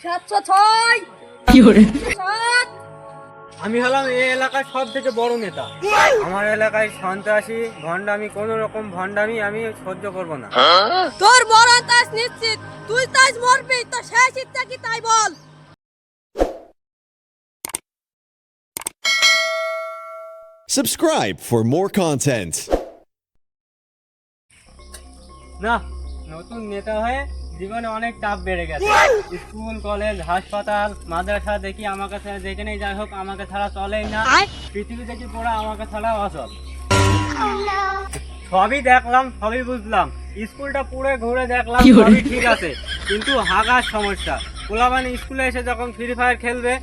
706 কি করে? 7 আমি হলাম এই এলাকার সব থেকে বড় নেতা। আমার এলাকায় সন্ত্রাসী ভণ্ডামি, কোন রকম ভণ্ডামি আমি সহ্য করব না। তোর বড় তাস নিশ্চিত, তুই তাস মরবি, তো শেষ ইচ্ছা কি তাই বল। Subscribe for more content. না, নতুন নেতা হয়ে জীবনে অনেক চাপ বেড়ে গেছে। স্কুল, কলেজ, হাসপাতাল, মাদ্রাসা দেখি আমাকে ছাড়া, যেখানেই যাই হোক আমাকে ছাড়া চলেই না। পৃথিবী দেখি পুরো আমাকে ছাড়া অচল। সবই দেখলাম, সবই বুঝলাম, স্কুলটা পুরো ঘুরে দেখলাম, সবই ঠিক আছে, কিন্তু হাগার সমস্যা। পোলাপান স্কুলে এসে যখন ফ্রি ফায়ার খেলবে,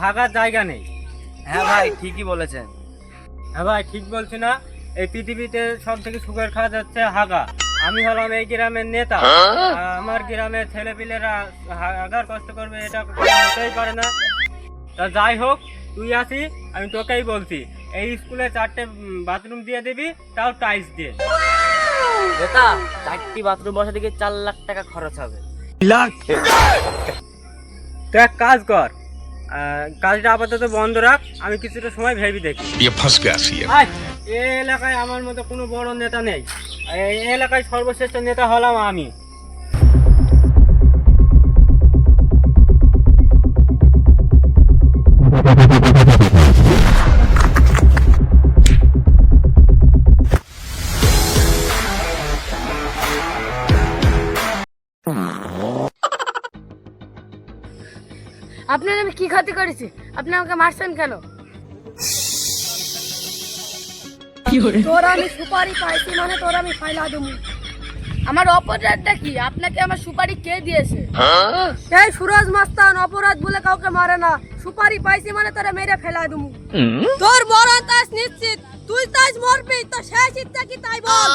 হাগার জায়গা নেই। হ্যাঁ ভাই, ঠিকই বলেছেন। হ্যাঁ ভাই, ঠিক বলছি না? এই পৃথিবীতে সব থেকে সুখের কাজ হচ্ছে হাগা। আমি হলাম এই গ্রামের নেতা, আমার গ্রামের ছেলেপিলেরা হাগার কষ্ট করবে এটা হতেই পারে না। তা যাই হোক, তুই আসি, আমি তোকেই বলছি, এই স্কুলে 4টে বাথরুম দিয়ে দিবি, তাও টাইলস দিয়ে। নেতা, 4টি বাথরুম বসা দিকে 4 লাখ টাকা খরচ হবে। তো এক কাজ কর, কাজটা আপাতত বন্ধ রাখ, আমি কিছুটা সময় ভেবে দেখি। এই এলাকায় আমার মতো কোনো বড় নেতা নেই, এই এলাকায় সর্বশ্রেষ্ঠ নেতা হলাম আমি। আপনার আমি কি ক্ষতি করেছি? আপনি আমাকে মারছেন কেন? কি করে? তোর আমি সুপারি পাইছি মানে তোর আমি ফাইলা দেবো। আমার অপরাধটা কি? আপনাকে আমার সুপারি কে দিয়েছে? এই সুরজ মাস্তান, অপরাধ বলে কাউকে মারে না। সুপারি পাইছি মানে তোরে মেরে ফেলা দেবো। তোর বড় তাস নিশ্চিত, তুই তাস মরবি, তো শেষ ইচ্ছা কি তাই বল।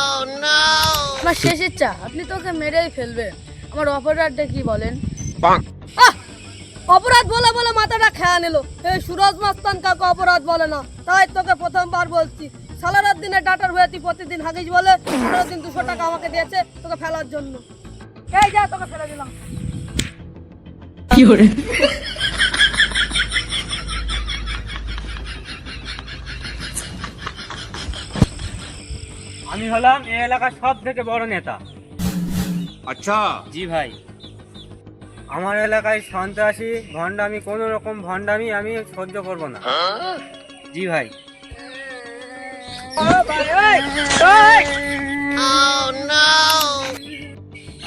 আমার শেষ ইচ্ছা আপনি তোকে মেরেই ফেলবে। আমার অপরাধটা কি বলেন? অপরাধ বলে বলে মাথাটা খেয়া নিল। এই সুরজ মাস্তান কাউকে অপরাধ বলে না, তাই তোকে প্রথমবার বলছি। সালারাত দিনে ডাটার হয়ে তুই প্রতিদিন হাগিস বলে 15 দিন 200 টাকা আমাকে দিয়েছে তোকে ফেলার জন্য। এই যা, তোকে ফেলে দিলাম। কি করে? আমি হলাম এই এলাকার সব থেকে বড় নেতা। আচ্ছা। জি ভাই, আমার এলাকায় সন্ত্রাসী ভণ্ডামি, কোন রকম ভণ্ডামি আমি সহ্য করব না। জি ভাই।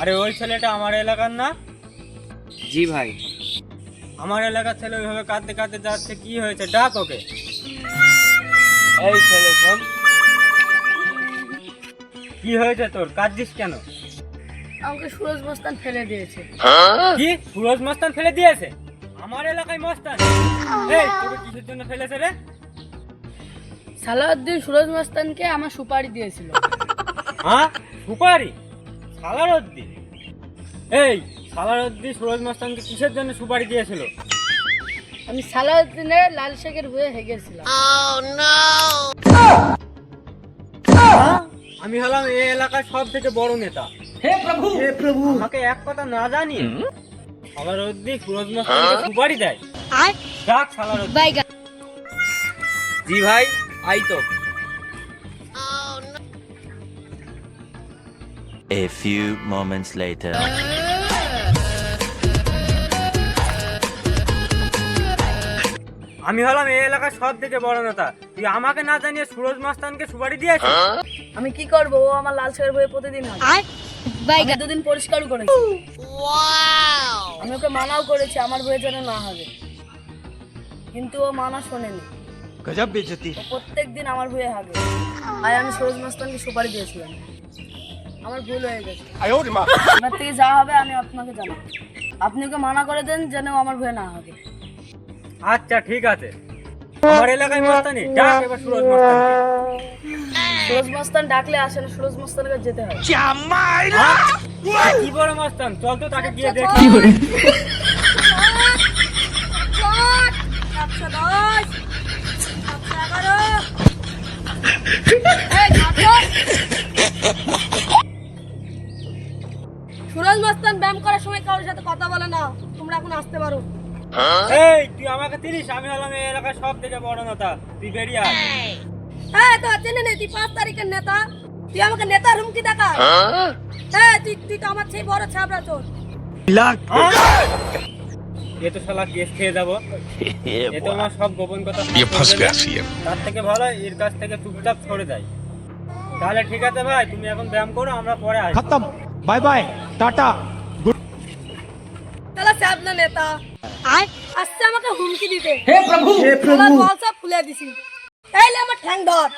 আরে ওই ছেলেটা আমার এলাকার না? জি ভাই। আমার এলাকার ছেলে ওইভাবে কাঁদতে কাঁদতে যাচ্ছে, কি হয়েছে? ডাক ওকে। এই ছেলে শোন। কি হয়েছে তোর? কাঁদছিস কেন? আমাকে সুরজ মাস্তান ফেলে দিয়েছে। কি? সুরজ মস্তান ফেলে দিয়েছে? আমার এলাকায় মস্তান? এই তোকে কিসের জন্য ফেলেছে রে? সালাউদ্দিন সুরজ মাস্তানকে আমার সুপারি দিয়েছিল। হ্যাঁ, সুপারি? সালারউদ্দিন? এই সালারউদ্দিন সুরজ মস্তানকে কিসের জন্য সুপারি দিয়েছিল? আমি সালাউদ্দিনের লাল শেখের হয়ে হেগেছিলাম। আমি হলাম এই এলাকার সব থেকে বড় নেতা। হে প্রভু, আমাকে এক কথা না জানিয়ে সালারউদ্দিন সুরজ মস্তানকে সুপারি দেয়? ডাক সালারউদ্দিন। জি ভাই, আই তো। A few moments later. আমি হলাম এই এলাকার সব থেকে বড় নেতা, তুই আমাকে না জানিয়ে সুরজ মস্তানকে সুপারি দিয়েছিস? আমি কি করব? ও আমার লাল শেখের হয়ে প্রতিদিন হাগে। আমি দুদিন পরিষ্কার করেছি। আমি ওকে মানাও করেছি আমার হয়ে যেন না হাগে, কিন্তু ও মানা শোনেনি। গজব বেজতি। প্রত্যেক দিন আমার হয়ে হাগে। আর আমি সুরজ মাস্তানকে সুপারি দিয়েছিলাম। আমার ভুল হয়ে গেছে। এবার থেকে যা হবে আমি আপনাকে জানাবো। আপনি ওকে মানা করে দেন যেন আমার ভয়ে না হাগে। আচ্ছা ঠিক আছে, আমার এলাকায় মস্তানি, ডাক এবার সুরজ মস্তানকে। সুরজ মাস্তান ডাকলে আসে না, সুরজ মাস্তানকে যেতে হয়। কি বড় মস্তান, চল তো তাকে গিয়ে দেখি। কি করে? সুরজ মাস্তান ব্যায়াম করার সময় কারোর সাথে কথা বলে না। তোমরা এখন আসতে পারো। এই তুই আমাকে চিনিস? আমি হলাম এই এলাকার সব থেকে বড় নেতা, তুই বেরিয়ে আয়। হ্যাঁ তো চেনে নে, তুই 5 তারিখের নেতা, তুই আমাকে নেতার হুমকি দেখা। হ্যাঁ তুই তো আমার সেই বড় ছাবড়া চোর। এ তো শালা কেস খেয়ে যাবো, এ তো আমার সব গোপন কথা। তার থেকে ভালো এর কাছ থেকে চুপচাপ সরে যাই। তাহলে ঠিক আছে ভাই, তুমি এখন ব্যায়াম করো, আমরা পরে আসবো। खत्म बाय बाय टाटा তাহলে ছাবড়া নেতা আসছে আমাকে হুমকি দিতে। হে প্রভু, বল সব খুলে দিছি। এই লে আমার ঠ্যাং ধর।